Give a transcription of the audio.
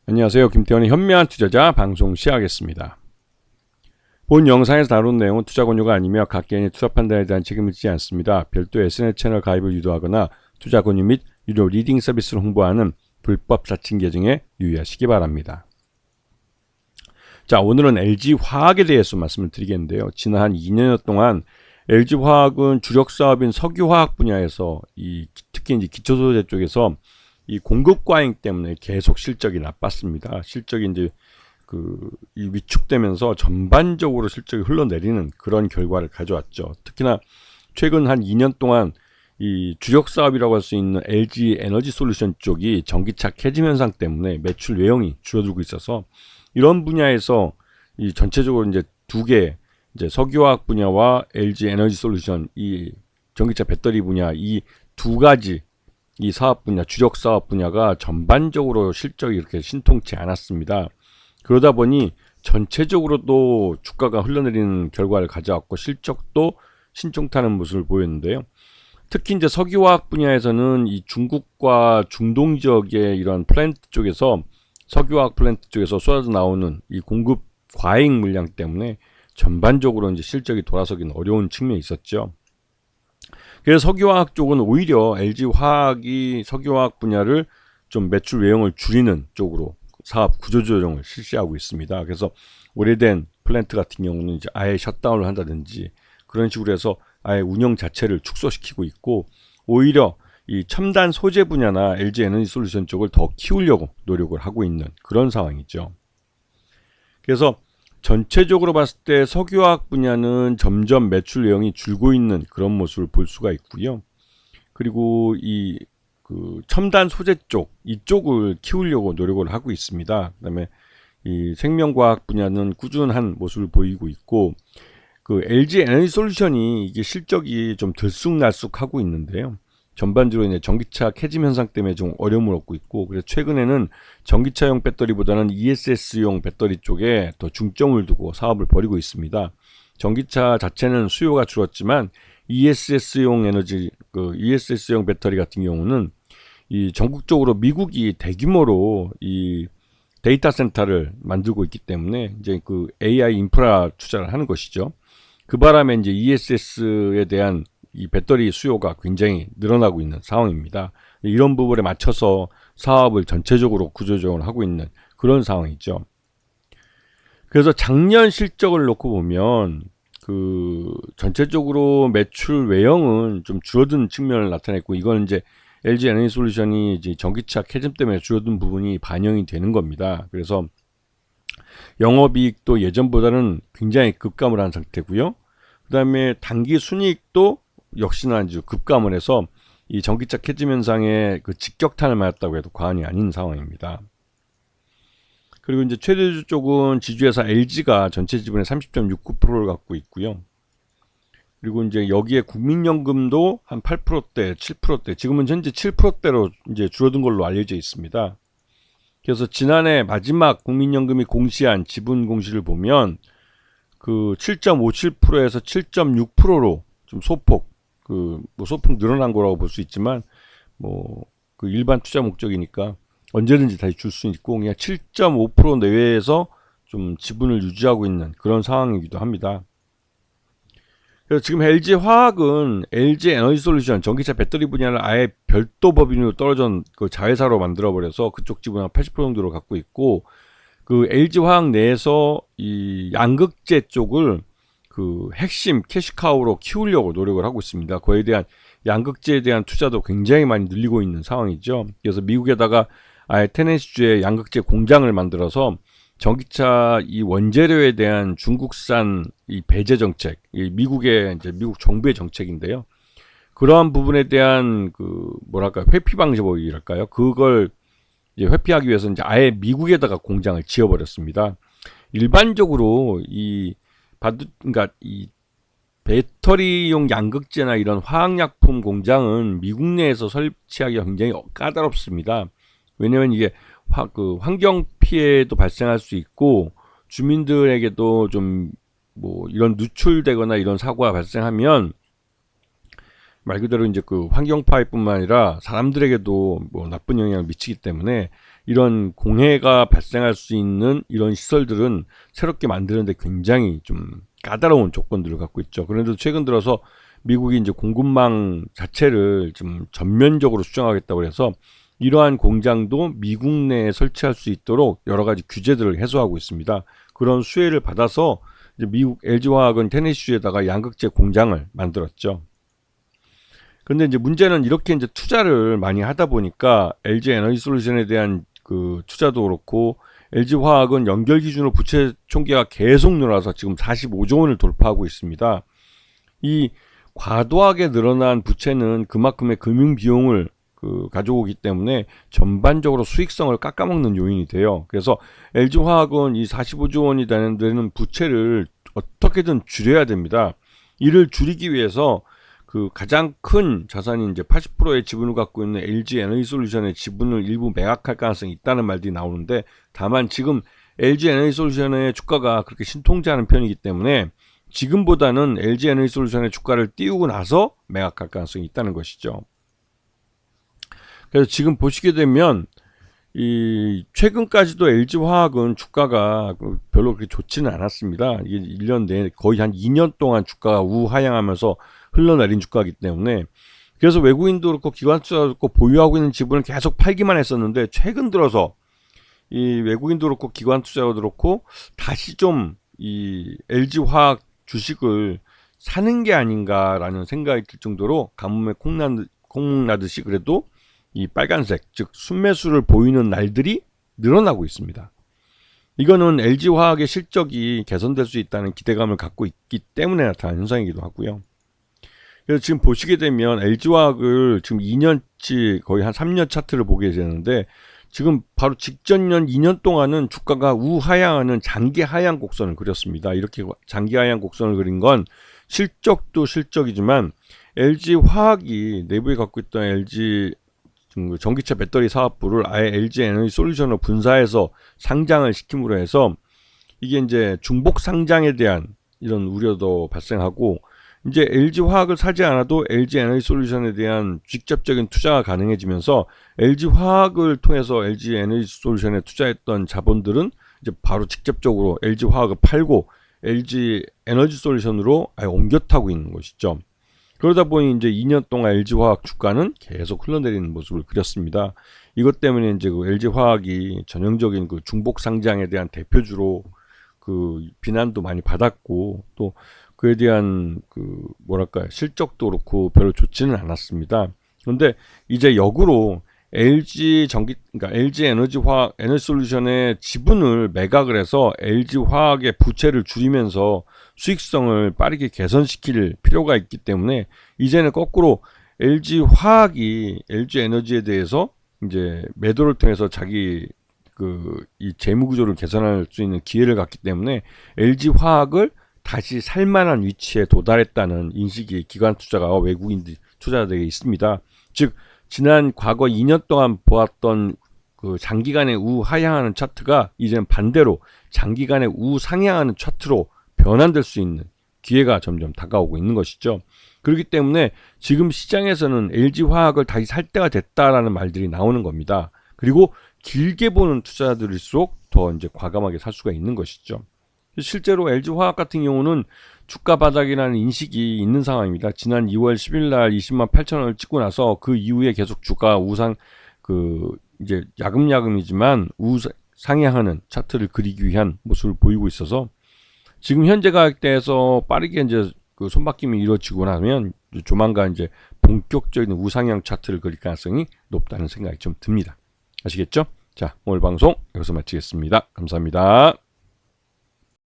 안녕하세요. 김태원의 현명한 투자자 방송 시작하겠습니다. 본 영상에서 다룬 내용은 투자 권유가 아니며 각 개인의 투자 판단에 대한 책임을 지지 않습니다. 별도 SNS 채널 가입을 유도하거나 투자 권유 및 유료 리딩 서비스를 홍보하는 불법 사칭 계정에 유의하시기 바랍니다. 자, 오늘은 LG화학에 대해서 말씀을 드리겠는데요. 지난 한 2년 동안 LG화학은 주력 사업인 석유화학 분야에서 특히 이제 기초소재 쪽에서 이 공급 과잉 때문에 계속 실적이 나빴습니다. 실적이 이제 이 위축되면서 전반적으로 실적이 흘러내리는 그런 결과를 가져왔죠. 특히나 최근 한 2년 동안 이 주력 사업이라고 할 수 있는 LG 에너지 솔루션 쪽이 전기차 캐즘 현상 때문에 매출 외형이 줄어들고 있어서 이런 분야에서 이 전체적으로 이제 두 개 이제 석유화학 분야와 LG 에너지 솔루션 이 전기차 배터리 분야 이 두 가지 이 사업 분야, 주력 사업 분야가 전반적으로 실적이 이렇게 신통치 않았습니다. 그러다 보니 전체적으로도 주가가 흘러내리는 결과를 가져왔고 실적도 신통타는 모습을 보였는데요. 특히 이제 석유화학 분야에서는 이 중국과 중동 지역의 이런 플랜트 쪽에서 석유화학 플랜트 쪽에서 쏟아져 나오는 이 공급 과잉 물량 때문에 전반적으로 이제 실적이 돌아서기는 어려운 측면이 있었죠. 그래서 석유화학 쪽은 오히려 LG화학이 석유화학 분야를 좀 매출 외형을 줄이는 쪽으로 사업 구조조정을 실시하고 있습니다. 그래서 오래된 플랜트 같은 경우는 이제 아예 셧다운을 한다든지 그런 식으로 해서 아예 운영 자체를 축소시키고 있고 오히려 이 첨단 소재 분야나 LG 에너지 솔루션 쪽을 더 키우려고 노력을 하고 있는 그런 상황이죠. 그래서 전체적으로 봤을 때 석유화학 분야는 점점 매출 내용이 줄고 있는 그런 모습을 볼 수가 있고요. 그리고 이 첨단 소재 쪽 이쪽을 키우려고 노력을 하고 있습니다. 그다음에 이 생명과학 분야는 꾸준한 모습을 보이고 있고 LG 에너지 솔루션이 이게 실적이 좀 들쑥날쑥하고 있는데요. 전반적으로 이제 전기차 캐즘 현상 때문에 좀 어려움을 얻고 있고 그래서 최근에는 전기차용 배터리보다는 ESS용 배터리 쪽에 더 중점을 두고 사업을 벌이고 있습니다. 전기차 자체는 수요가 줄었지만 ESS용 ESS용 배터리 같은 경우는 이 전국적으로 미국이 대규모로 이 데이터 센터를 만들고 있기 때문에 이제 AI 인프라 투자를 하는 것이죠. 그 바람에 이제 ESS에 대한 이 배터리 수요가 굉장히 늘어나고 있는 상황입니다. 이런 부분에 맞춰서 사업을 전체적으로 구조조정을 하고 있는 그런 상황이죠. 그래서 작년 실적을 놓고 보면 전체적으로 매출 외형은 좀 줄어든 측면을 나타냈고 이건 이제 LG 에너지 솔루션이 이제 전기차 캐즘 때문에 줄어든 부분이 반영이 되는 겁니다. 그래서 영업이익도 예전보다는 굉장히 급감을 한 상태고요. 그 다음에 단기 순이익도 역시나 이제 급감을 해서 이 전기차 캐즘 현상에 직격탄을 맞았다고 해도 과언이 아닌 상황입니다. 그리고 이제 최대주 쪽은 지주회사 LG가 전체 지분의 30.69%를 갖고 있고요. 그리고 이제 여기에 국민연금도 한 8%대, 7%대, 지금은 현재 7%대로 이제 줄어든 걸로 알려져 있습니다. 그래서 지난해 마지막 국민연금이 공시한 지분 공시를 보면 7.57%에서 7.6%로 좀 소폭 소폭 늘어난 거라고 볼 수 있지만 일반 투자 목적이니까 언제든지 다시 줄 수 있고 그냥 7.5% 내외에서 좀 지분을 유지하고 있는 그런 상황이기도 합니다. 그래서 지금 LG화학은 LG 에너지 솔루션 전기차 배터리 분야를 아예 별도 법인으로 떨어진 자회사로 만들어 버려서 그쪽 지분 한 80% 정도를 갖고 있고 LG화학 내에서 이 양극재 쪽을 핵심 캐시카우로 키우려고 노력을 하고 있습니다. 그에 대한 양극재에 대한 투자도 굉장히 많이 늘리고 있는 상황이죠. 그래서 미국에다가 아예 테네시주에 양극재 공장을 만들어서 전기차 이 원재료에 대한 중국산 이 배제 정책, 이 미국의 이제 미국 정부의 정책인데요. 그러한 부분에 대한 회피 방법이랄까요? 그걸 이제 회피하기 위해서 이제 아예 미국에다가 공장을 지어버렸습니다. 일반적으로 그러니까 이 배터리용 양극재나 이런 화학약품 공장은 미국 내에서 설치하기가 굉장히 까다롭습니다. 왜냐하면 이게 환경 피해도 발생할 수 있고 주민들에게도 좀 이런 누출되거나 이런 사고가 발생하면 말 그대로 이제 그 환경 파괴뿐만 아니라 사람들에게도 뭐 나쁜 영향을 미치기 때문에 이런 공해가 발생할 수 있는 이런 시설들은 새롭게 만드는데 굉장히 좀 까다로운 조건들을 갖고 있죠. 그런데도 최근 들어서 미국이 이제 공급망 자체를 좀 전면적으로 수정하겠다고 해서 이러한 공장도 미국 내에 설치할 수 있도록 여러 가지 규제들을 해소하고 있습니다. 그런 수혜를 받아서 이제 미국 LG화학은 테네시주에다가 양극재 공장을 만들었죠. 근데 이제 문제는 이렇게 이제 투자를 많이 하다 보니까 LG 에너지솔루션에 대한 그 투자도 그렇고 LG화학은 연결 기준으로 부채 총계가 계속 늘어나서 지금 45조 원을 돌파하고 있습니다. 이 과도하게 늘어난 부채는 그만큼의 금융 비용을 가져오기 때문에 전반적으로 수익성을 깎아먹는 요인이 돼요. 그래서 LG화학은 이 45조 원이 되는 부채를 어떻게든 줄여야 됩니다. 이를 줄이기 위해서 그 가장 큰 자산이 이제 80%의 지분을 갖고 있는 LG 에너지솔루션의 지분을 일부 매각할 가능성이 있다는 말들이 나오는데, 다만 지금 LG 에너지솔루션의 주가가 그렇게 신통제하는 편이기 때문에 지금보다는 LG 에너지솔루션의 주가를 띄우고 나서 매각할 가능성이 있다는 것이죠. 그래서 지금 보시게 되면 이 최근까지도 LG화학은 주가가 별로 그렇게 좋지는 않았습니다. 이게 1년 내내 거의 한 2년 동안 주가가 우하향하면서 흘러내린 주가이기 때문에, 그래서 외국인도 그렇고 기관 투자도 그렇고 보유하고 있는 지분을 계속 팔기만 했었는데, 최근 들어서 이 외국인도 그렇고 기관 투자도 그렇고 다시 좀 이 LG화학 주식을 사는 게 아닌가라는 생각이 들 정도로 가뭄에 콩 나듯이 그래도 이 빨간색, 즉 순매수를 보이는 날들이 늘어나고 있습니다. 이거는 LG화학의 실적이 개선될 수 있다는 기대감을 갖고 있기 때문에 나타난 현상이기도 하고요. 그래서 지금 보시게 되면 LG화학을 지금 2년치 거의 한 3년 차트를 보게 되는데, 지금 바로 직전 년 2년 동안은 주가가 우하향하는 장기 하향 곡선을 그렸습니다. 이렇게 장기 하향 곡선을 그린 건 실적도 실적이지만 LG화학이 내부에 갖고 있던 LG 전기차 배터리 사업부를 아예 LG 에너지 솔루션으로 분사해서 상장을 시킴으로 해서 이게 이제 중복 상장에 대한 이런 우려도 발생하고, 이제 LG화학을 사지 않아도 LG 에너지 솔루션에 대한 직접적인 투자가 가능해지면서 LG화학을 통해서 LG 에너지 솔루션에 투자했던 자본들은 이제 바로 직접적으로 LG화학을 팔고 LG 에너지 솔루션으로 아예 옮겨 타고 있는 것이죠. 그러다 보니 이제 2년 동안 LG화학 주가는 계속 흘러내리는 모습을 그렸습니다. 이것 때문에 이제 그 LG화학이 전형적인 그 중복 상장에 대한 대표주로 그 비난도 많이 받았고, 또 그에 대한 그 뭐랄까요, 실적도 그렇고 별로 좋지는 않았습니다. 그런데 이제 역으로 그러니까 LG 에너지솔루션의 지분을 매각을 해서 LG화학의 부채를 줄이면서 수익성을 빠르게 개선시킬 필요가 있기 때문에, 이제는 거꾸로 LG화학이 LG에너지에 대해서 이제 매도를 통해서 자기 이 재무 구조를 개선할 수 있는 기회를 갖기 때문에 LG화학을 다시 살만한 위치에 도달했다는 인식이 기관 투자가와 외국인 투자자들에게 있습니다. 즉 지난 과거 2년 동안 보았던 그 장기간의 우하향하는 차트가 이제는 반대로 장기간의 우상향하는 차트로 변환될 수 있는 기회가 점점 다가오고 있는 것이죠. 그렇기 때문에 지금 시장에서는 LG화학을 다시 살 때가 됐다라는 말들이 나오는 겁니다. 그리고 길게 보는 투자자들일수록 더 이제 과감하게 살 수가 있는 것이죠. 실제로 LG화학 같은 경우는 주가 바닥이라는 인식이 있는 상황입니다. 지난 2월 10일 날 20만 8천 원을 찍고 나서 그 이후에 계속 주가 이제 야금야금이지만 우상향하는 차트를 그리기 위한 모습을 보이고 있어서, 지금 현재 가격대에서 빠르게 이제 그 손바뀜이 이루어지고 나면 조만간 이제 본격적인 우상향 차트를 그릴 가능성이 높다는 생각이 좀 듭니다. 아시겠죠? 자, 오늘 방송 여기서 마치겠습니다. 감사합니다.